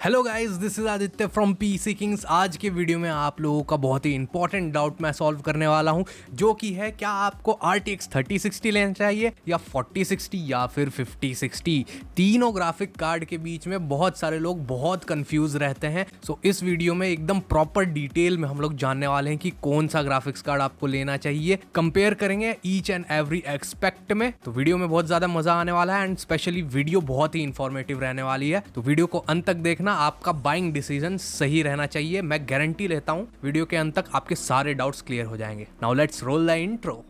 Hello guys, this is Aditya from PC Kings. आज के video में आप लोगों का बहुत ही इंपॉर्टेंट डाउट मैं सॉल्व करने वाला हूं, जो कि है क्या आपको RTX 3060 लेना चाहिए या 4060 या फिर 5060। तीनों ग्राफिक कार्ड के बीच में बहुत सारे लोग बहुत कंफ्यूज रहते हैं। सो इस वीडियो में एकदम प्रॉपर डिटेल में हम लोग जानने वाले हैं कि कौन सा ग्राफिक्स कार्ड आपको लेना चाहिए। कंपेयर करेंगे ईच एंड एवरी एक्सपेक्ट में। तो वीडियो में बहुत ज्यादा मजा आने वाला है एंड स्पेशली वीडियो बहुत ही इंफॉर्मेटिव रहने वाली है। तो वीडियो को अंत तक देखना, आपका बाइंग डिसीजन सही रहना चाहिए। मैं गारंटी लेता हूं वीडियो के अंत तक आपके सारे डाउट्स क्लियर हो जाएंगे। Now let's roll the intro.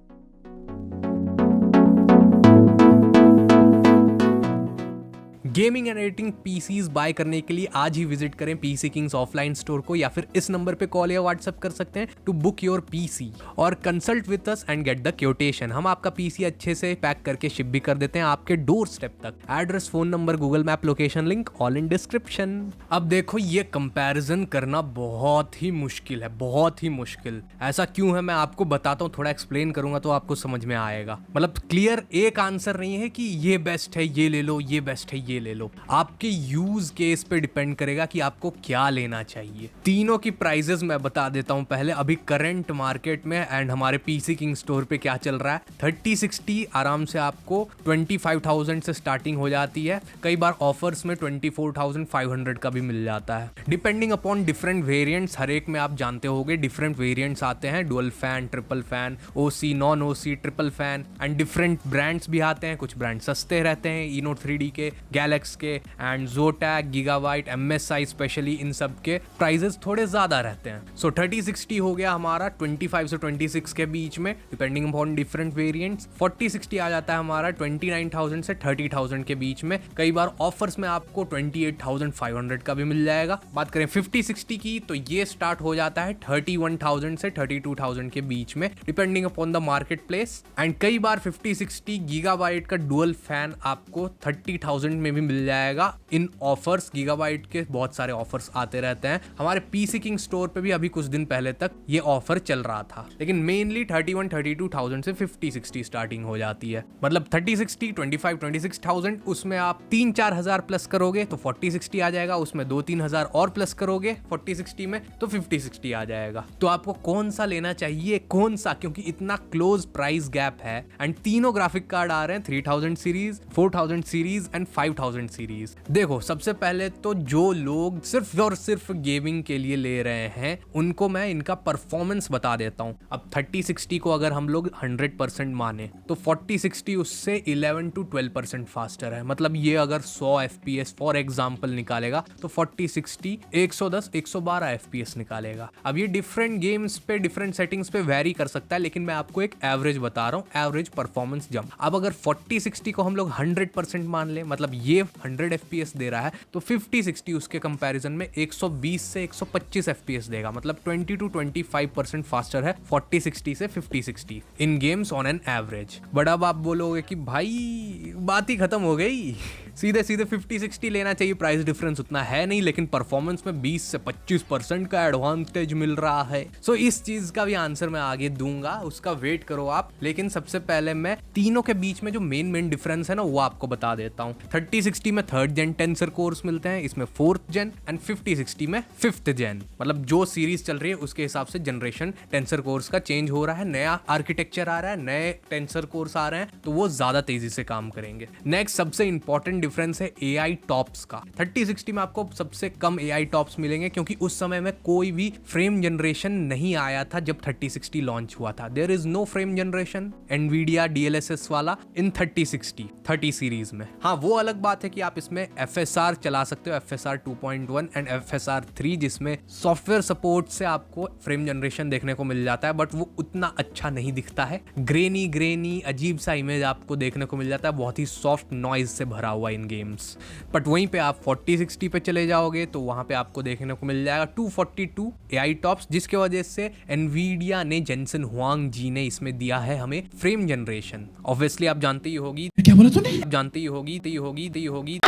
Gaming and editing PCs buy करने के लिए आज ही विजिट करें पीसी किंग्स ऑफलाइन स्टोर को, या फिर इस नंबर पे कॉल या व्हाट्सएप कर सकते हैं टू बुक योर पीसी और consult with us and get the quotation. हम आपका पीसी अच्छे से पैक करके शिप भी कर देते हैं आपके डोर स्टेप तक। Address, phone number, Google map location link all in description. अब देखो, ये कंपैरिजन करना बहुत ही मुश्किल है, बहुत ही मुश्किल। ऐसा क्यों है मैं आपको बताता हूँ, थोड़ा एक्सप्लेन करूंगा तो आपको समझ में आएगा। मतलब क्लियर एक आंसर नहीं है कि ये बेस्ट है ये ले लो, ये बेस्ट है ये ले लो। आपके यूज केस पे डिपेंड करेगा कि आपको क्या लेना चाहिए। तीनों की प्राइसेस मैं बता देता हूं पहले, अभी करंट मार्केट में एंड हमारे पीसी किंग स्टोर पे क्या चल रहा है। 3060 आराम से आपको 25,000 से स्टार्टिंग हो जाती है, कई बार ऑफर्स में 24,500 का भी मिल जाता है, डिपेंडिंग अपॉन डिफरेंट वेरिएंट्स। हर एक में आप जानते होंगे डिफरेंट वेरिएंट्स आते हैं, dual fan, triple fan, OC, non OC, triple fan and different brands भी आते हैं। कुछ ब्रांड सस्ते रहते हैं, इनो 3D के, गैलेक्स के and Zotac, Gigabyte, MSI specially, इन सब के प्राइजेस थोड़े ज्यादा रहते हैं। सो 3060 हो गया हमारा 25 से 26 के बीच में, डिपेंडिंग अपॉन डिफरेंट वेरिएंट्स। 4060 आ जाता है हमारा 29,000 से 30,000 के बीच में, कई बार ऑफर्स में आपको 28,500 का भी मिल जाएगा। बात करें 5060 की तो ये स्टार्ट हो जाता है 31,000 से 32,000 के बीच में, depending upon the market place. And कई बार 5060 गीगाबाइट का डुअल फैन आपको 30,000 में भी मिल जाएगा इन ऑफर्स। गीगाबाइट के बहुत सारे ऑफर्स आते रहते हैं, हमारे पीसी किंग स्टोर पे भी अभी कुछ दिन पहले तक ये ऑफर चल रहा था। लेकिन मेनली 31-32,000 से 5060 स्टार्टिंग हो जाती है। मतलब 3060, 25-26,000, उसमें आप 3-4 हजार प्लस करोगे तो 4060 आ जाएगा, उसमें 2-3 हजार और प्लस करोगे 4060 में तो 5060 आ जाएगा। तो आपको कौन सा लेना चाहिए, कौन सा, क्योंकि इतना क्लोज प्राइस गैप है एंड तीनों ग्राफिक कार्ड आ रहे हैं 3000 सीरीज, 4000 सीरीज एंड 5000 सीरीज। देखो, सबसे पहले तो जो लोग सिर्फ और सिर्फ गेमिंग के लिए ले रहे हैं उनको मैं इनका परफॉर्मेंस बता देता हूं। अब 3060 को अगर हम लोग 100% माने तो 4060 उससे 11 to 12% फास्टर है। मतलब ये अगर 100 FPS फॉर एग्जांपल निकालेगा तो 4060 110-112 FPS निकालेगा। अब ये डिफरेंट गेम्स पे, डिफरेंट सेटिंग्स पे वेरी कर सकता है, लेकिन मैं आपको एक एवरेज बता रहा हूँ, एवरेज परफॉर्मेंस जंप। अब अगर 4060 को हम लोग 100% मान ले, मतलब ये 100 FPS दे रहा है, तो 5060 उसके कंपैरिजन में 120 से 125 FPS देगा। मतलब 20 to 25% फास्टर है 4060 से 5060 in games on an average. But अब आप बोलोगे कि भाई बात ही खत्म हो गई, सीधे सीधे 5060 लेना चाहिए, प्राइस डिफरेंस उतना है नहीं, लेकिन परफॉर्मेंस में 20 से 25% का एडवांटेज मिल रहा है। सो इस चीज का भी आंसर मैं आगे दूंगा, उसका वेट करो आप। लेकिन सबसे पहले मैं तीनों के बीच में जो मेन डिफरेंस है ना वो आपको बता देता हूँ। 3060 में 3rd gen टेंसर कोर्स मिलते हैं, इसमें 4th gen एंड 5060 में 5th gen। मतलब जो सीरीज चल रही है उसके हिसाब से जनरेशन टेंसर कोर्स का चेंज हो रहा है, नया आर्किटेक्चर आ रहा है, नए टेंसर कोर्स आ रहे हैं, तो वो ज्यादा तेजी से काम करेंगे। नेक्स्ट सबसे इंपॉर्टेंट डिफरेंस है AI टॉप्स का। 3060 में आपको सबसे कम AI टॉप्स मिलेंगे, क्योंकि उस समय में कोई भी फ्रेम जनरेशन नहीं आया था जब 3060 लॉन्च हुआ था। There is no frame generation NVIDIA DLSS वाला इन 30 सीरीज में। हाँ, वो अलग बात है कि आप इसमें FSR चला सकते हो, FSR 2.1 एंड FSR 3, जिसमें सॉफ्टवेयर सपोर्ट से आपको फ्रेम जनरेशन देखने को मिल जाता है, बट वो उतना अच्छा नहीं दिखता है। ग्रेनी अजीब सा इमेज आपको देखने को मिल जाता है, बहुत ही सॉफ्ट नॉइज से भरा हुआ इन गेम्स। बट वहीं पे आप 4060 पे चले जाओगे तो वहां पे आपको देखने को मिल जाएगा 242 AI टॉप्स, जिसके वजह से NVIDIA ने, जेनसन हुआंग जी ने इसमें दिया है हमें फ्रेम जनरेशन। ऑब्वियसली आप जानते ही होगी, क्या बोला तूने, जानते ही होगी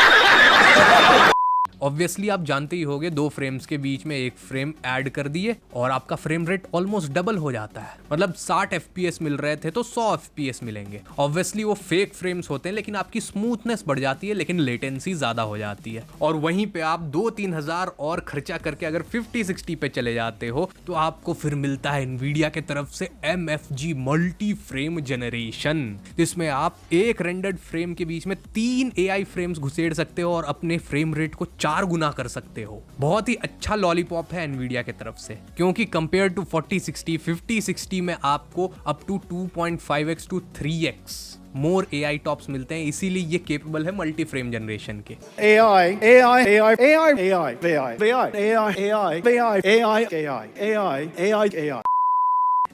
ऑब्वियसली आप जानते ही होंगे, 2 फ्रेम्स के बीच में एक फ्रेम ऐड कर दिए और आपका फ्रेम रेट ऑलमोस्ट डबल हो जाता है। मतलब 60 FPS मिल रहे थे तो 100 FPS मिलेंगे। ऑब्वियसली वो फेक फ्रेम्स होते हैं, लेकिन आपकी स्मूथनेस बढ़ जाती है, लेकिन लेटेंसी ज्यादा हो जाती है। और वहीं पे आप 2-3 हजार और खर्चा करके अगर 50-60 पे चले जाते हो तो आपको फिर मिलता है एनवीडिया के तरफ से MFG मल्टी फ्रेम जनरेशन, जिसमें आप एक रेंडर्ड फ्रेम के बीच में 3 AI फ्रेम्स घुसेड़ सकते हो और अपने फ्रेम रेट को 4 गुना कर सकते हो। बहुत ही अच्छा लॉलीपॉप है एनवीडिया की तरफ से, क्योंकि कंपेयर टू 4060 5060 में आपको up to 2.5x to 3x more AI tops मिलते हैं, इसीलिए ये केपेबल है मल्टी फ्रेम जनरेशन के। AI, AI, AI, AI, AI, AI, AI, AI, AI, AI, AI, AI, AI.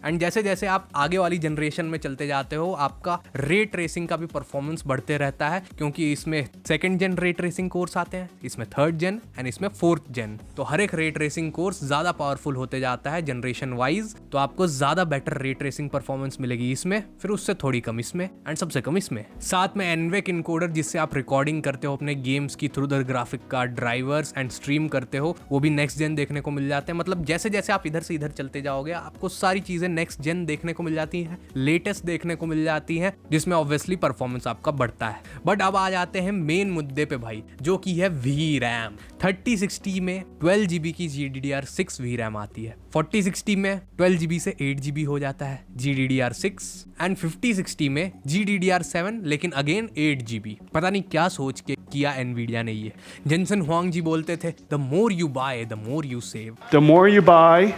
And जैसे जैसे आप आगे वाली जनरेशन में चलते जाते हो, आपका रे ट्रेसिंग का भी परफॉर्मेंस बढ़ते रहता है, क्योंकि इसमें 2nd जेन रे ट्रेसिंग कोर्स आते हैं, इसमें 3rd जेन एंड इसमें 4th जेन। तो हर एक रे ट्रेसिंग कोर्स ज्यादा पावरफुल होते जाता है जनरेशन वाइज, तो आपको ज्यादा बेटर रे ट्रेसिंग परफॉर्मेंस मिलेगी इसमें, फिर उससे थोड़ी कम इसमें एंड सबसे कम इसमें। साथ में एनवेक इनकोडर, जिससे आप रिकॉर्डिंग करते हो अपने गेम्स की through the graphic card drivers and stream करते हो, वो भी नेक्स्ट जेन देखने को मिल जाते हैं। मतलब जैसे जैसे आप इधर से इधर चलते जाओगे, आपको सारी चीजें नेक्स्ट जेन देखने को मिल जाती है, लेटेस्ट देखने को मिल जाती है, जिसमें ऑब्वियसली परफॉर्मेंस आपका बढ़ता है। बट अब आ जाते हैं मेन मुद्दे पे भाई, जो कि है VRAM। 3060 में 12GB की GDDR6 VRAM आती है, 4060 में 12GB से 8GB हो जाता है GDDR6 एंड 5060 में GDDR7, लेकिन अगेन 8GB। पता नहीं क्या सोच के किया एनवीडिया ने ये। जेनसन हुआंग जी बोलते थे, the more you by the more you save. The more you buy,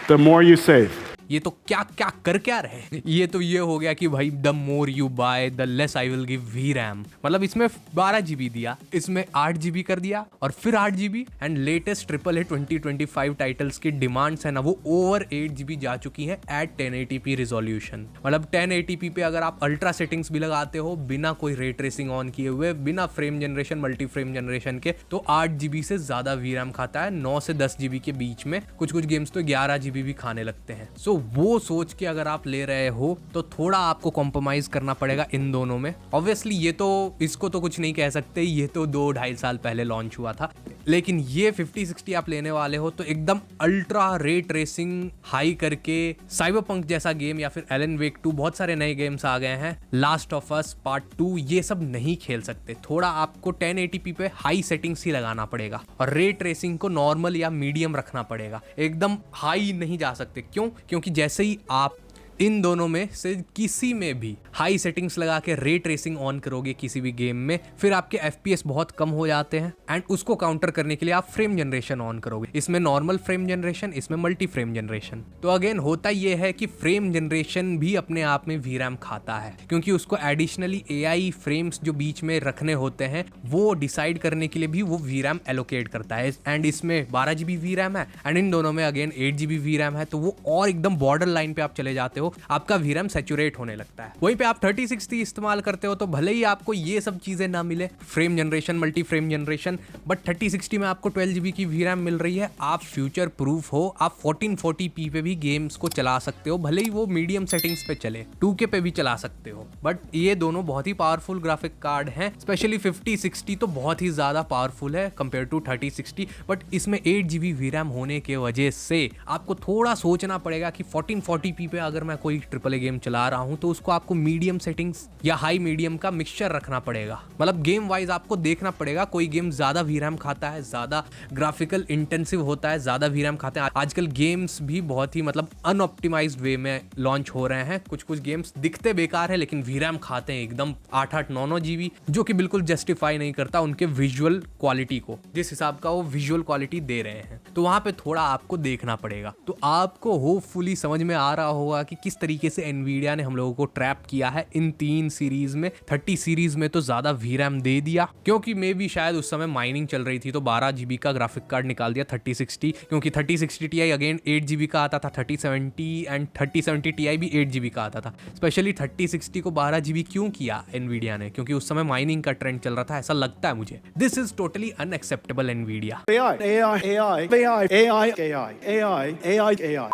the more you save. ये तो क्या क्या कर क्या रहे, ये तो ये हो गया कि भाई the more you by the less I will give VRAM। मतलब इसमें 12GB दिया, इसमें 8GB कर दिया और फिर 8GB। And latest AAA 2025 titles की डिमांड्स है ना, वो ओवर 8GB जा चुकी है एट 1080p रिजोल्यूशन। मतलब 1080p पे अगर आप अल्ट्रा सेटिंग्स भी लगाते हो बिना कोई रे ट्रेसिंग ऑन किए हुए, बिना frame generation multi frame generation के, तो 8GB से ज्यादा VRAM खाता है। 9 से 10GB के बीच में कुछ कुछ गेम्स तो 11GB भी खाने लगते हैं। सो वो सोच के अगर आप ले रहे हो तो थोड़ा आपको कॉम्प्रोमाइज करना पड़ेगा इन दोनों में। ऑब्वियसली ये तो, इसको तो कुछ नहीं कह सकते, ये तो 2-2.5 साल पहले लॉन्च हुआ था, लेकिन ये 5060 आप लेने वाले हो तो एकदम अल्ट्रा रे ट्रेसिंग हाई करके साइबरपंक जैसा गेम, या फिर एलन वेक 2, बहुत सारे नए गेम्स आ गए हैं, लास्ट ऑफ अस पार्ट 2, ये सब नहीं खेल सकते। थोड़ा आपको 1080p पे हाई सेटिंग्स ही लगाना पड़ेगा और रे ट्रेसिंग को नॉर्मल या मीडियम रखना पड़ेगा, एकदम हाई नहीं जा सकते। क्यों? क्योंकि जैसे ही आप इन दोनों में से किसी में भी हाई सेटिंग्स लगा के रे ट्रेसिंग ऑन करोगे किसी भी गेम में, फिर आपके FPS बहुत कम हो जाते हैं एंड उसको काउंटर करने के लिए आप फ्रेम जनरेशन ऑन करोगे। इसमें नॉर्मल फ्रेम जनरेशन, इसमें मल्टी फ्रेम जनरेशन। तो अगेन होता यह है कि फ्रेम जनरेशन भी अपने आप में VRAM खाता है, क्योंकि उसको एडिशनली AI फ्रेम्स जो बीच में रखने होते हैं वो डिसाइड करने के लिए भी वो VRAM एलोकेट करता है। एंड इसमें 12GB VRAM है एंड इन दोनों में अगेन 8GB VRAM है, तो वो और एकदम बॉर्डर लाइन पे आप चले जाते हो, आपका VRAM सैचुरेट होने लगता है। वहीं पे आप 3060 इस्तेमाल करते हो तो भले ही आपको ये सब चीजें ना मिले, frame generation multi frame generation, but 3060 में आपको 12GB की VRAM मिल रही है। आप फ्यूचर प्रूफ हो, आप 1440p पे भी गेम्स को चला सकते हो, भले ही वो मीडियम सेटिंग्स पे चले, 2K पे भी चला सकते हो। बट ये दोनों बहुत ही पावरफुल ग्राफिक कार्ड हैं, स्पेशली 5060 तो बहुत ही ज्यादा पावरफुल है कंपेयर टू 3060। बट इसमें 8GB VRAM होने के वजह से आपको थोड़ा सोचना पड़ेगा कि 1440p पे अगर मैं कोई AAA गेम चला रहा हूं तो उसको आपको मीडियम सेटिंग्स या हाई मीडियम का मिक्सचर रखना पड़ेगा। मतलब गेम वाइज आपको देखना पड़ेगा, कोई गेम ज्यादा VRAM खाता है, ज्यादा ग्राफिकल इंटेंसिव होता है, ज्यादा VRAM खाते हैं। आजकल गेम्स भी बहुत ही मतलब अनऑप्टिमाइज्ड वे में लॉन्च हो रहे हैं। कुछ कुछ गेम्स दिखते बेकार है लेकिन VRAM खाते हैं एकदम 8-9 GB, जो कि बिल्कुल जस्टिफाई नहीं करता उनके विजुअल क्वालिटी को, जिस हिसाब का वो विजुअल क्वालिटी दे रहे हैं। तो वहां पे थोड़ा आपको देखना पड़ेगा। तो आपको होपफुली समझ में आ रहा होगा कि किस तरीके से एनवीडिया ने हम लोगों को ट्रैप किया है इन 3 सीरीज में। 30 सीरीज में तो ज्यादा VRAM दे दिया, क्योंकि मे भी शायद उस समय माइनिंग चल रही थी तो 12GB का ग्राफिक कार्ड निकाल दिया 3060, क्योंकि 3060 Ti अगेन 8GB का आता था, 3070 एंड 3070 Ti भी 8GB का आता था। स्पेशली 3060 को 12GB क्यों किया एनवीडिया ने? क्योंकि उस समय माइनिंग का ट्रेंड चल रहा था, ऐसा लगता है मुझे। This is totally unacceptable Nvidia. AI, AI, AI, AI, AI, AI, AI, AI.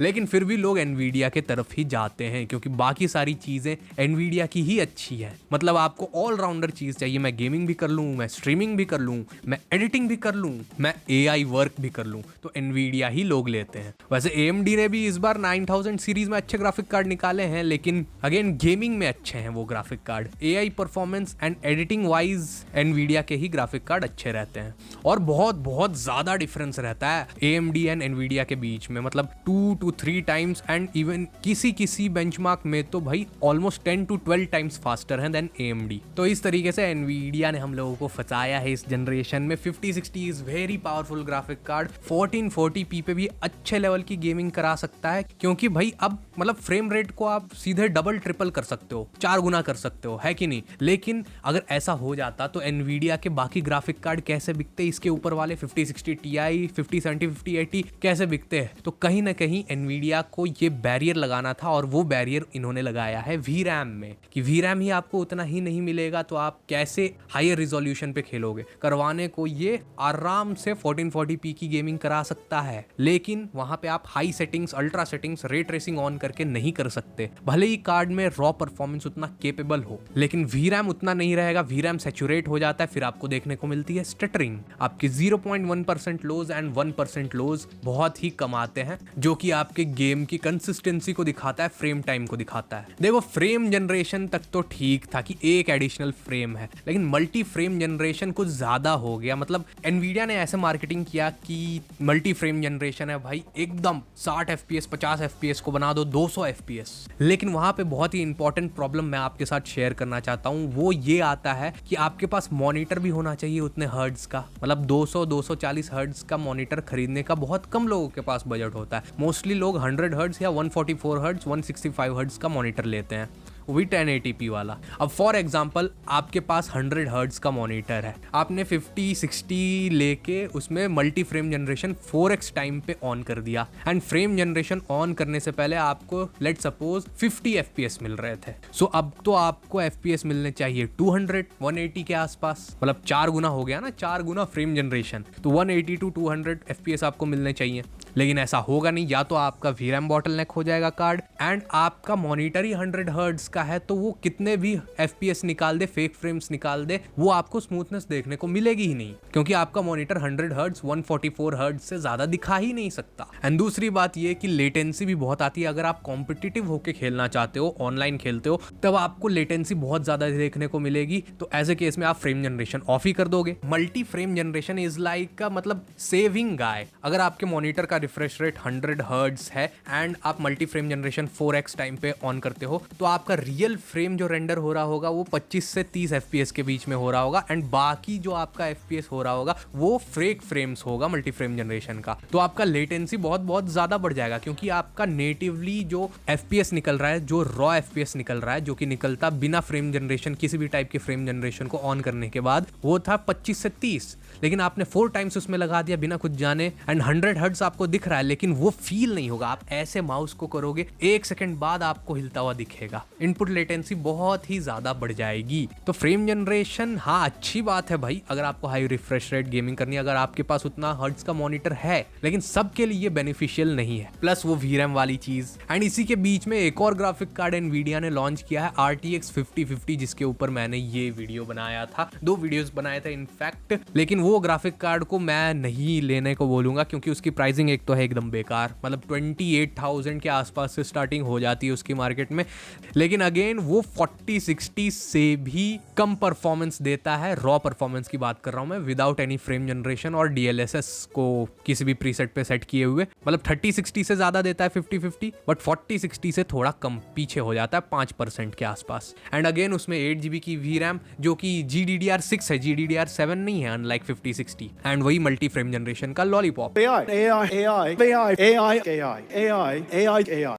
लेकिन फिर भी लोग एनवीडिया के तरफ ही जाते हैं क्योंकि बाकी सारी चीज़ें एनवीडिया की ही अच्छी है। मतलब आपको ऑलराउंडर चीज़ चाहिए, मैं गेमिंग भी कर लूँ, मैं स्ट्रीमिंग भी कर लूँ, मैं एडिटिंग भी कर लूँ, मैं AI वर्क भी कर लूँ, तो एनवीडिया ही लोग लेते हैं। वैसे AMD ने भी इस बार 9000 सीरीज में अच्छे ग्राफिक कार्ड निकाले हैं, लेकिन अगेन गेमिंग में अच्छे हैं वो graphic card. AI performance and editing wise Nvidia के ही ग्राफिक कार्ड अच्छे रहते हैं और बहुत बहुत ज़्यादा डिफरेंस रहता है AMD एंड एनवीडिया के बीच में, मतलब 2 to 3 टाइम्स एंड इवन किसी बेंचमार्क में तो भाई ऑलमोस्ट 10 to 12 टाइम्स फास्टर है देन AMD। तो इस तरीके से एनवीडिया ने हम लोगों को फंसाया है इस जनरेशन में। 5060 is very powerful graphic card, 1440p पे भी अच्छे लेवल की गेमिंग करा सकता है क्योंकि भाई अब मतलब फ्रेम रेट को आप सीधे डबल ट्रिपल कर सकते हो, 4 गुना कर सकते हो, है कि नहीं। लेकिन अगर ऐसा हो जाता तो एनवीडिया के बाकी ग्राफिक कार्ड कैसे बिकते, इसके ऊपर वाले 5060 Ti, 5070, 5080 कैसे बिकते हैं। तो कहीं ना कहीं एनवीडिया को ये बैरियर लगाना था और वो बैरियर इन्होंने लगाया है VRAM में कि VRAM ही आपको उतना ही नहीं मिलेगा तो आप कैसे हायर रिजोल्यूशन पे खेलोगे। करवाने को ये आराम से 1440p की गेमिंग करा सकता है, लेकिन वहां पे आप high settings, ultra settings, ray tracing on करके नहीं कर सकते। भले ही कार्ड में रॉ परफॉर्मेंस उतना केपेबल हो, लेकिन VRAM उतना नहीं रहेगा। VRAM सैचुरेट हो जाता है, फिर आपको देखने को मिलती है स्टटरिंग। आपकी 0.1% लोज एंड 1% लोज बहुत ही कम आते हैं, जो कि आपके गेम की कंसिस्टेंसी को दिखाता है, फ्रेम टाइम को दिखाता है। देखो फ्रेम जनरेशन तक तो ठीक था कि एक एडिशनल फ्रेम है, लेकिन मल्टी फ्रेम जनरेशन कुछ ज्यादा हो गया। मतलब एनवीडिया ने ऐसे मार्केटिंग किया कि मल्टी फ्रेम जनरेशन है भाई, एकदम 60 FPS 50 FPS को बना दो 200 FPS। लेकिन वहां पे बहुत ही इंपॉर्टेंट प्रॉब्लम मैं आपके साथ शेयर करना चाहता हूं, वो ये आता है कि आपके पास मॉनिटर भी होना चाहिए उतने हर्ट्ज का। मतलब 200-240 हर्ट्ज का मॉनिटर खरीदने का बहुत कम लोगों के पास बजट होता है। मोस्टली लोग 100 हर्ट्ज या 144 हर्ट्ज 165 हर्ट्ज का मॉनिटर लेते हैं, वो भी 1080p वाला। अब फॉर एग्जांपल आपके पास 100 हर्ट्ज का मॉनिटर है, आपने 5060 लेके उसमें multi frame generation 4x time पे ऑन कर दिया एंड फ्रेम जनरेशन ऑन करने से पहले आपको लेट सपोज 50 FPS मिल रहे थे। सो अब तो आपको FPS मिलने चाहिए 200 180 के आसपास, मतलब 4 गुना हो गया ना, 4 गुना फ्रेम जनरेशन, तो 180 to 200 FPS आपको मिलने चाहिए। लेकिन ऐसा होगा नहीं, या तो आपका VRAM बॉटलनेक हो जाएगा कार्ड एंड आपका मॉनिटर ही 100 हर्ट्ज का है, तो वो कितने भी FPS निकाल दे, फेक फ्रेम्स निकाल दे, वो आपको स्मूथनेस देखने को मिलेगी ही नहीं, क्योंकि आपका मॉनिटर 100 हर्ट्ज 144 हर्ट्ज से ज्यादा दिखा ही नहीं सकता। एंड दूसरी बात ये कि लेटेंसी भी बहुत आती है। अगर आप कॉम्पिटिटिव होके खेलना चाहते हो, ऑनलाइन खेलते हो, तब आपको लेटेंसी बहुत ज्यादा देखने को मिलेगी। तो ऐसे केस में आप फ्रेम जनरेशन ऑफ ही कर दोगे। Multi frame generation is like का मतलब सेविंग गाय। अगर आपके मॉनिटर का रिफ्रेश रेट 100 हर्ट्ज है एंड आप multi frame generation 4x time पे ऑन करते हो, तो आपका रियल फ्रेम जो रेंडर हो रहा होगा वो 25 से 30 FPS के बीच में हो रहा होगा एंड बाकी जो आपका FPS हो रहा होगा वो फेक फ्रेम्स होगा मल्टी फ्रेम जनरेशन का। तो आपका लेटेंसी बहुत बहुत ज्यादा बढ़ जाएगा, क्योंकि आपका नेटिवली जो FPS निकल रहा है, जो रॉ FPS निकल रहा है, जो कि निकलता बिना फ्रेम जनरेशन, किसी भी टाइप के फ्रेम जनरेशन को ऑन करने के बाद, वो था 25 से 30, लेकिन आपने 4 टाइम्स उसमें लगा दिया बिना कुछ जाने एंड 100 हर्ट्ज आपको दिख रहा है, लेकिन वो फील नहीं होगा। आप ऐसे माउस को करोगे 1 सेकंड बाद आपको हिलता हुआ दिखेगा। इनपुट लेटेंसी बहुत ही ज्यादा बढ़ जाएगी। तो फ्रेम जनरेशन हाँ अच्छी बात है भाई, अगर आपको हाई रिफ्रेश रेट गेमिंग करनी है, अगर आपके पास उतना हर्ट्ज का मॉनिटर है, लेकिन सबके लिए बेनिफिशियल नहीं है। प्लस वो VRAM वाली चीज। एंड इसी के बीच में एक और ग्राफिक कार्ड एनवीडिया ने लॉन्च किया है, RTX 5050, जिसके ऊपर मैंने ये वीडियो बनाया था, 2 वीडियोस बनाए थे इनफैक्ट। लेकिन वो ग्राफिक कार्ड को मैं नहीं लेने को बोलूंगा, क्योंकि उसकी प्राइसिंग एक तो है एकदम बेकार, मतलब 28,000 के आसपास से स्टार्टिंग हो जाती है उसकी मार्केट में। लेकिन अगेन वो 4060 से भी कम परफॉर्मेंस देता है। रॉ परफॉर्मेंस की बात कर रहा हूं मैं, विदाउट एनी फ्रेम जनरेशन और DLSS को किसी भी प्रीसेट पे सेट किए हुए। मतलब 3060 से ज्यादा देता है 5050, बट 4060 से थोड़ा कम पीछे हो जाता है 5% के आसपास। एंड अगेन उसमें 8GB की VRAM, जो कि GDDR6 है, GDDR7 नहीं है, अनलाइक 5060। एंड वही मल्टी फ्रेम जनरेशन का lollipop. AI, AI, AI, AI, AI, AI, AI, AI.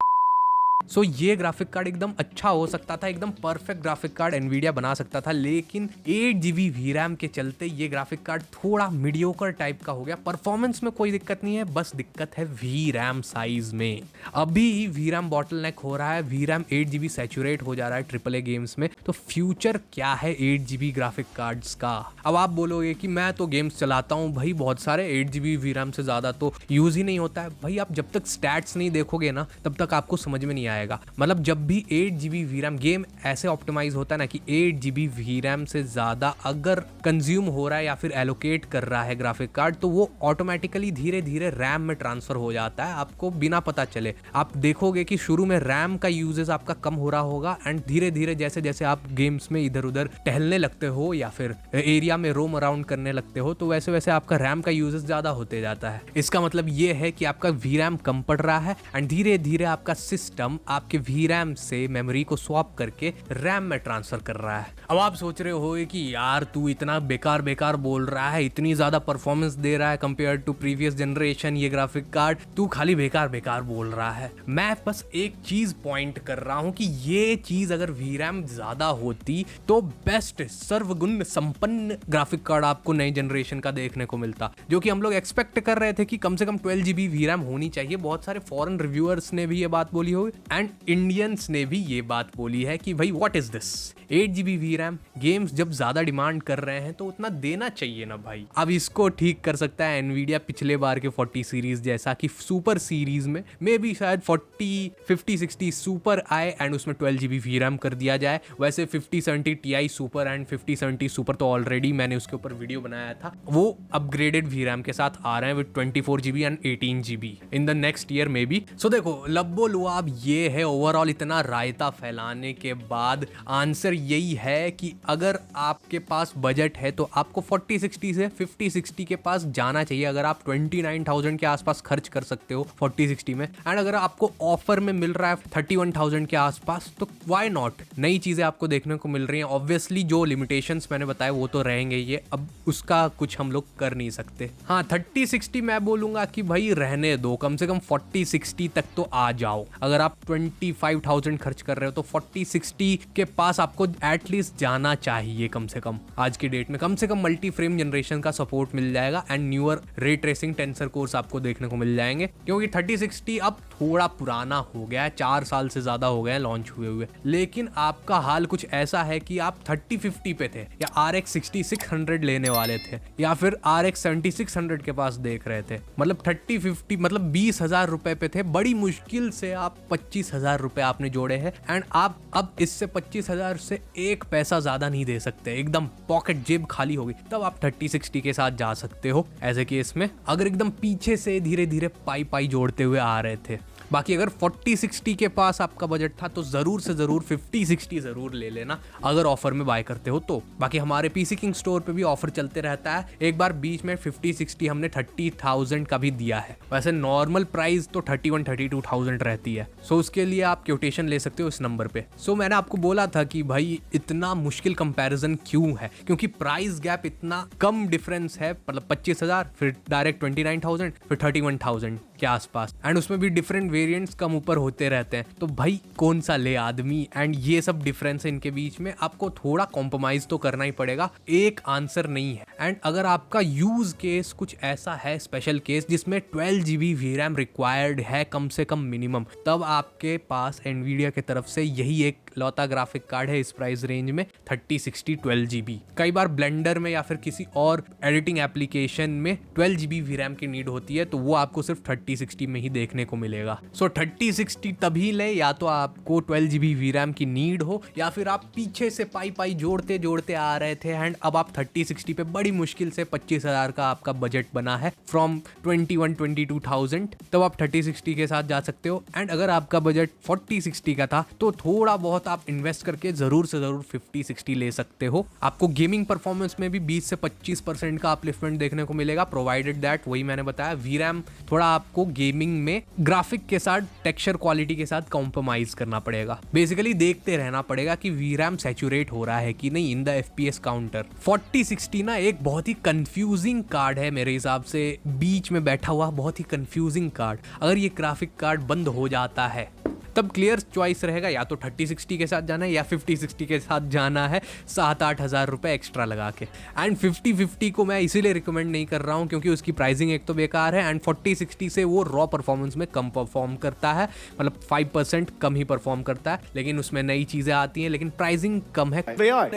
सो ये ग्राफिक कार्ड एकदम अच्छा हो सकता था, एकदम परफेक्ट ग्राफिक कार्ड एनवीडिया बना सकता था, लेकिन 8GB VRAM के चलते ये ग्राफिक कार्ड थोड़ा मीडियोकर टाइप का हो गया। परफॉर्मेंस में कोई दिक्कत नहीं है, बस दिक्कत है VRAM साइज में। अभी VRAM बॉटलनेक हो रहा है, VRAM 8GB सैचुरेट हो जा रहा है AAA गेम्स में। तो फ्यूचर क्या है 8GB ग्राफिक कार्ड्स का? अब आप बोलोगे कि मैं तो गेम्स चलाता हूँ भाई बहुत सारे, 8GB VRAM से ज़्यादा तो यूज़ ही नहीं होता है। भाई आप जब तक स्टैट्स नहीं देखोगे ना तब तक आपको समझ में नहीं आएगा। मतलब जब भी 8GB VRAM गेम ऐसे ऑप्टिमाइज होता है ना कि 8GB VRAM से ज़्यादा अगर कंज्यूम हो रहा है या फिर एलोकेट कर रहा है ग्राफिक कार्ड, तो वो ऑटोमेटिकली धीरे धीरे रैम में ट्रांसफर हो जाता है, आपको बिना पता चले। आप देखोगे कि शुरू में रैम का यूजेस आपका कम हो रहा होगा, एंड धीरे धीरे जैसे जैसे आप गेम्स में इधर उधर टहलने लगते हो या फिर एरिया में रोम अराउंड करने लगते हो, तो वैसे वैसे आपका रैम का यूजेस ज़्यादा होते जाता है। इसका मतलब ये है कि आपका VRAM कम पड़ रहा है, एंड धीरे धीरे आपका सिस्टम आपके VRAM से मेमोरी को स्वैप करके रैम में ट्रांसफर कर रहा है। अब आप सोच रहे हो कि यार तू इतना बेकार बेकार बोल रहा है, इतनी ज़्यादा परफॉर्मेंस दे रहा है कंपेयर टू प्रीवियस जनरेशन ये ग्राफिक कार्ड, तू खाली बेकार बेकार बोल रहा है। मैं बस एक चीज़ पॉइंट कर रहा हूँ कि ये चीज़ अगर VRAM ज़्यादा होती तो बेस्ट सर्वगुण संपन्न ग्राफिक कार्ड आपको नई जनरेशन का देखने को मिलता, जो कि हम लोग एक्सपेक्ट कर रहे थे कि कम से कम 12GB VRAM होनी चाहिए। बहुत सारे फॉरेन रिव्यूअर्स ने भी ये बात बोली होगी, एंड इंडियंस ने भी ये बात बोली है कि भाई what is this, 8GB VRAM games जब ज्यादा डिमांड कर रहे हैं तो उतना देना चाहिए ना भाई। अब इसको ठीक कर सकता है एनवीडिया पिछले बार के 40 सीरीज जैसा कि सुपर सीरीज में मे बी शायद 40, 50, 60 सुपर आए एंड उसमें 12GB VRAM कर दिया जाए। वैसे 5070 Ti सुपर एंड 5070 सुपर तो ऑलरेडी मैंने उसके ऊपर वीडियो बनाया था, वो अपग्रेडेड VRAM के साथ आ रहे हैं with 24GB and 18GB in the next year maybe. So देखो लब्बो लुआब ये है, ओवरऑल इतना रायता फैलाने के बाद आंसर यही है कि अगर आपके पास बजट है तो आपको 4060 से 5060 के पास जाना चाहिए। अगर आप 29,000 के आसपास खर्च कर सकते हो 4060 में, एंड अगर आपको ऑफर में मिल रहा है 31,000 के आसपास, तो व्हाई नॉट। नई चीजें आपको देखने को मिल रही हैं। ऑब्वियसली जो लिमिटेशंस मैंने बताए वो तो रहेंगे ये, अब उसका कुछ हम लोग कर नहीं सकते। हाँ 3060 मैं बोलूंगा कि भाई रहने दो, कम से कम 4060 तक तो आ जाओ। अगर आप 25,000 खर्च कर रहे हो तो 4060 के पास आपको एटलीस्ट जाना चाहिए कम से कम। आज की डेट में कम से कम मल्टी फ्रेम जनरेशन का सपोर्ट मिल जाएगा and newer ray tracing tensor course आपको देखने को मिल जाएंगे, क्योंकि 3060 अब थोड़ा पुराना हो गया है, 4 साल से ज्यादा हो गए लॉन्च हुए। लेकिन आपका हाल कुछ ऐसा है कि आप 3050 पे थे या RX 6600 लेने वाले थे या फिर RX 7600 के पास देख रहे थे, मतलब 3050 मतलब 20,000 रुपए पे थे। बड़ी मुश्किल से आप 25,000 रुपए आपने जोड़े हैं, एंड आप अब इससे 25,000 से एक पैसा ज्यादा नहीं दे सकते, एकदम पॉकेट जेब खाली होगी, तब आप 3060 के साथ जा सकते हो ऐसे केस में, अगर एकदम पीछे से धीरे धीरे पाई जोड़ते हुए आ रहे थे। बाकी अगर 4060 के पास आपका बजट था तो जरूर से जरूर 5060 जरूर ले लेना अगर ऑफर में बाय करते हो तो। बाकी हमारे पीसी किंग स्टोर पे भी ऑफर चलते रहता है, एक बार बीच में 5060 हमने 30,000 का भी दिया है। वैसे नॉर्मल प्राइस तो 31-32,000 रहती है, सो उसके लिए आप क्योटेशन ले सकते हो इस नंबर पे। सो मैंने आपको बोला था कि भाई इतना मुश्किल कंपैरिजन क्यों है, क्योंकि प्राइस गैप इतना कम डिफरेंस है, मतलब 25,000 फिर डायरेक्ट 29,000 फिर 31,000 के आसपास, एंड उसमें भी डिफरेंट वेरिएंट्स कम ऊपर होते रहते हैं। तो भाई कौन सा ले आदमी, एंड ये सब डिफरेंस है इनके बीच में, आपको थोड़ा कॉम्प्रोमाइज तो करना ही पड़ेगा, एक आंसर नहीं है। एंड अगर आपका यूज केस कुछ ऐसा है, स्पेशल केस जिसमें 12GB VRAM रिक्वायर्ड है कम से कम मिनिमम, तब आपके पास एनवीडिया की तरफ से यही एक लौता ग्राफिक कार्ड है इस प्राइस रेंज में 3060 12GB। कई बार ब्लेंडर में या फिर किसी और एडिटिंग एप्लीकेशन में 12GB VRAM की नीड होती है, तो वो आपको सिर्फ 3060 में ही देखने को मिलेगा। सो 3060 तभी ले, या तो आपको 12GB VRAM की नीड हो या फिर आप पीछे से पाई जोड़ते जोड़ते आ रहे थे, एंड अब आप 3060 पे बड़ी मुश्किल से 25,000 का आपका बजट बना है फ्रॉम 21-22,000, तब आप 3060 के साथ जा सकते हो। एंड अगर आपका बजट 4060 का था तो थोड़ा बहुत आप इन्वेस्ट करके जरूर से जरूर 5060 ले सकते हो। आपको गेमिंग परफॉर्मेंस में भी 20 से 25% का अपलिफ्टमेंट देखने को मिलेगा, प्रोवाइडेड दैट, वही मैंने बताया, VRAM थोड़ा आपको गेमिंग में ग्राफिक के साथ टेक्सचर क्वालिटी के साथ कॉम्प्रोमाइज करना पड़ेगा। बेसिकली देखते रहना पड़ेगा कि VRAM सैचुरेट हो रहा है कि नहीं इन द FPS काउंटर। 4060 ना एक बहुत ही कंफ्यूजिंग कार्ड है मेरे हिसाब से, बीच में बैठा हुआ बहुत ही कंफ्यूजिंग कार्ड। अगर ये ग्राफिक कार्ड बंद हो जाता है तब क्लियर चॉइस रहेगा, या तो 3060 के साथ जाना है या 5060 के साथ जाना है 7-8 हज़ार रुपये एक्स्ट्रा लगा के। एंड 5050 को मैं इसीलिए रिकमेंड नहीं कर रहा हूँ क्योंकि उसकी प्राइसिंग एक तो बेकार है, एंड 4060 से वो रॉ परफॉर्मेंस में कम परफॉर्म करता है, मतलब 5% कम ही परफॉर्म करता है, लेकिन उसमें नई चीज़ें आती हैं, लेकिन प्राइसिंग कम है। AI.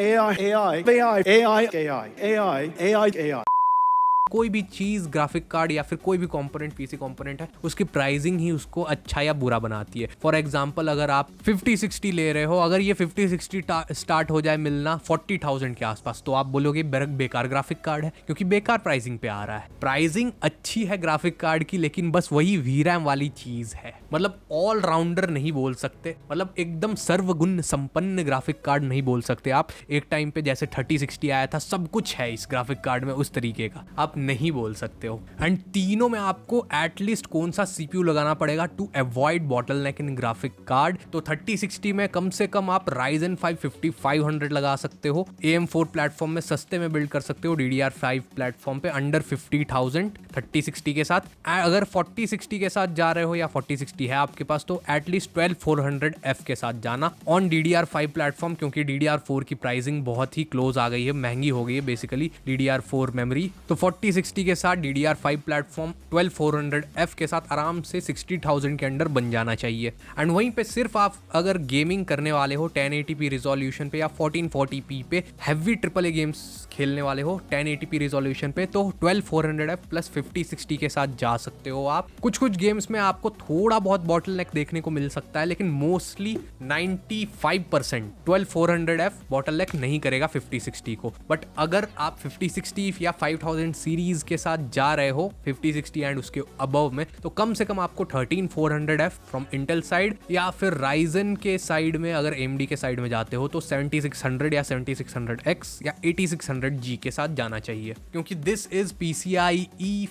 कोई भी चीज़, ग्राफिक कार्ड या फिर कोई भी कंपोनेंट, पीसी कंपोनेंट है, उसकी प्राइसिंग ही उसको अच्छा या बुरा बनाती है। फॉर एग्जांपल अगर आप 5060 ले रहे हो, अगर ये 5060 स्टार्ट हो जाए मिलना 40,000 के आसपास, तो आप बोलोगे बेकार ग्राफिक कार्ड है, क्योंकि बेकार प्राइसिंग पे आ रहा है। प्राइसिंग अच्छी है ग्राफिक कार्ड की, लेकिन बस वही वीरैम वाली चीज़ है, मतलब ऑलराउंडर नहीं बोल सकते, मतलब एकदम सर्वगुण संपन्न ग्राफिक कार्ड नहीं बोल सकते आप। एक टाइम पे जैसे 3060 आया था, सब कुछ है इस ग्राफिक कार्ड में, उस तरीके का आप नहीं बोल सकते हो। एंड तीनों में आपको एटलीस्ट कौन सा सीपीयू लगाना पड़ेगा to avoid bottleneck in graphic card, तो 3060 में कम से कम आप Ryzen 5 5500 लगा सकते हो। AM4 प्लेटफॉर्म में सस्ते में बिल्ड कर सकते हो, DDR5 प्लेटफॉर्म पे अंडर 50,000 3060 के साथ। अगर 4060 के साथ जा रहे हो या 4060 है आपके पास, तो एटलीस्ट 12400F के साथ जाना ऑन DDR5 प्लेटफॉर्म, क्योंकि DDR4 की प्राइसिंग बहुत ही क्लोज आ गई है, महंगी हो गई है बेसिकली DDR4 मेमोरी। तो 4060 के साथ DDR5 प्लेटफॉर्म 12400F के साथ आराम से 60,000 के अंडर बन जाना चाहिए। एंड वहीं पे सिर्फ आप अगर गेमिंग करने वाले हो 1080p रिजोल्यूशन पे या 1440p पे, हैवी AAA गेम्स खेलने वाले हो 1080p रिजोल्यूशन पे, तो 12400F प्लस 5060 के साथ जा सकते हो आप। कुछ गेम्स में आपको थोड़ा बहुत बॉटलनेक देखने को मिल सकता है, लेकिन मोस्टली 95% 12400F बॉटलनेक नहीं करेगा 5060 को। बट अगर आप 5060 या 5000 सीरीज के साथ जा रहे हो 5060 एंड उसके अबव में, तो कम से कम आपको 13400F फ्रॉम इंटेल साइड, या फिर राइजन के साइड में अगर AMD के साइड में जाते हो तो 7600 या 7600X या 8600G के साथ जाना चाहिए, क्योंकि this is PCIe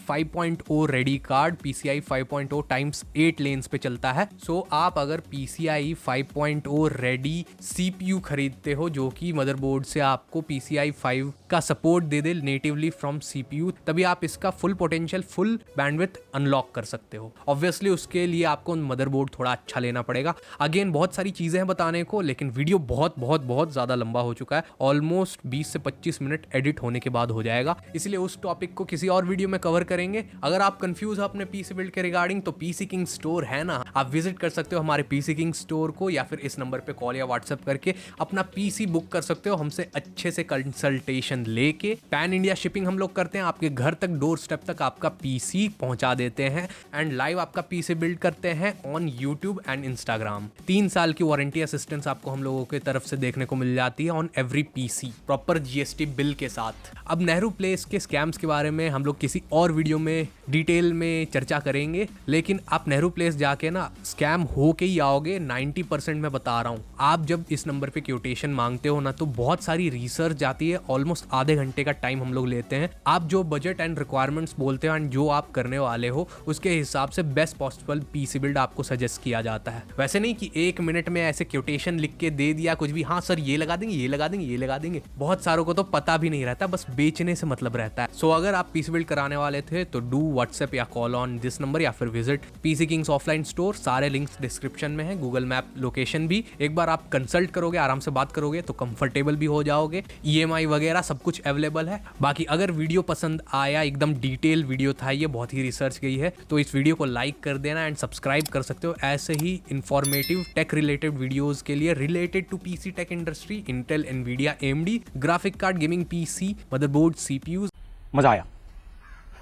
5.0 ready card. PCIe 5.0 times 8 lens पे चलता है। सो आप अगर PCIe 5.0 रेडी CPU खरीदते हो जो कि मदरबोर्ड से आपको PCIe 5 का support they they natively from CPU, तभी आप इसका full potential, full bandwidth unlock कर सकते हो। ऑब्वियसली उसके लिए आपको मदरबोर्ड थोड़ा अच्छा लेना पड़ेगा। अगेन बहुत सारी चीज़ें हैं बताने को, लेकिन वीडियो बहुत ज़्यादा लंबा हो चुका है, ऑलमोस्ट 20 से 25 मिनट एडिट होने के बाद हो जाएगा, इसलिए उस टॉपिक को किसी और वीडियो में कवर करेंगे। अगर आप कंफ्यूज हो अपने पीसी बिल्ड के रिगार्डिंग, तो पीसी किंग स्टोर है ना, आप विजिट कर सकते हो हमारे पीसी किंग स्टोर को, या फिर इस नंबर पे कॉल या व्हाट्सएप करके अपना पीसी बुक कर सकते हो हमसे अच्छे से कंसल्टेशन लेके। पैन इंडिया शिपिंग हम लोग करते हैं, आपके घर तक, डोर स्टेप तक आपका पीसी पहुंचा देते हैं, एंड लाइव आपका पीसी बिल्ड करते हैं ऑन यूट्यूब एंड इंस्टाग्राम। 3 साल की वारंटी असिस्टेंस आपको हम लोगों की तरफ से देखने को मिल जाती है on every PC, proper GST bill के साथ। अब नेहरू प्लेस के स्कैम्स के बारे में हम लोग किसी और वीडियो में डिटेल में चर्चा करेंगे, लेकिन आप नेहरू प्लेस जाके ना स्कैम हो के ही आओगे, 90% मैं बता रहा हूँ। आप जब इस नंबर पे क्योटेशन मांगते हो ना, तो बहुत सारी रिसर्च जाती है, ऑलमोस्ट आधे घंटे का टाइम हम लोग लेते हैं। आप जो बजट एंड रिक्वायरमेंट्स बोलते हो एंड जो आप करने वाले हो, उसके हिसाब से बेस्ट पॉसिबल पीसी बिल्ड आपको सजेस्ट किया जाता है। वैसे नहीं कि 1 मिनट में ऐसे क्योटेशन लिख के दे दिया कुछ भी, हाँ सर ये लगा देंगे, ये लगा देंगे, ये लगा देंगे। बहुत सारों को तो पता भी नहीं रहता, बस बेचने से मतलब रहता है। सो अगर आप पीसी बिल्ड कराने वाले थे तो डू व्हाट्सएप या कॉल ऑन दिस नंबर, या फिर visit PC Kings offline store. सारे लिंक्स डिस्क्रिप्शन में है, गूगल मैप लोकेशन भी। एक बार आप कंसल्ट करोगे, आराम से बात करोगे तो कंफर्टेबल भी हो जाओगे। EMI वगैरह सब कुछ अवेलेबल है। बाकी अगर वीडियो पसंद आया, एकदम डिटेल वीडियो था ये, बहुत ही रिसर्च गई है, तो इस वीडियो को लाइक कर देना एंड सब्सक्राइब कर सकते हो ऐसे ही इंफॉर्मेटिव टेक रिलेटेड वीडियोस के लिए, related to PC tech industry, Intel, Nvidia, AMD, graphic card, gaming PC, motherboard, CPUs। मजा आया,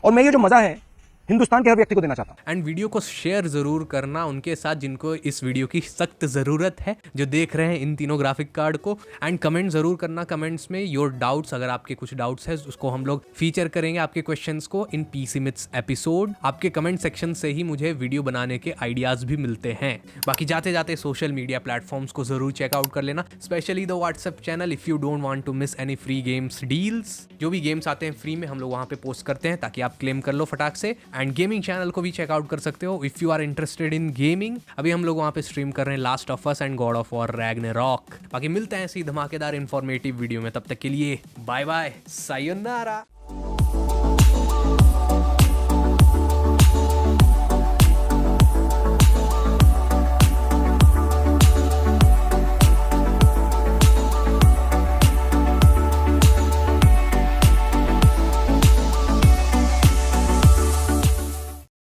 और मैं ये जो मजा है हिंदुस्तान के हर व्यक्ति को देना चाहता हूं। एंड वीडियो को शेयर जरूर करना उनके साथ जिनको इस वीडियो की सख्त जरूरत है, जो देख रहे हैं इन तीनों ग्राफिक कार्ड को। एंड कमेंट जरूर करना, कमेंट्स में योर डाउट्स, अगर आपके कुछ डाउट्स है उसको हम लोग फीचर करेंगे, आपके क्वेश्चंस को इन पीसी मिथ्स एपिसोड। आपके कमेंट सेक्शन से ही मुझे वीडियो बनाने के आइडियाज भी मिलते हैं। बाकी जाते जाते सोशल मीडिया प्लेटफॉर्म्स को जरूर चेकआउट कर लेना, specially the WhatsApp channel, if you don't want to miss any free games deals. जो भी गेम्स आते हैं फ्री में हम लोग वहां पे पोस्ट करते हैं, ताकि आप क्लेम कर लो फटाक से। एंड गेमिंग चैनल को भी चेकआउट कर सकते हो if you are interested in gaming. अभी हम लोग वहां पे स्ट्रीम कर रहे हैं Last of Us and God of War Ragnarok. बाकी मिलते हैं ऐसी धमाकेदार इंफॉर्मेटिव वीडियो में, तब तक के लिए बाय बाय, सायोनारा।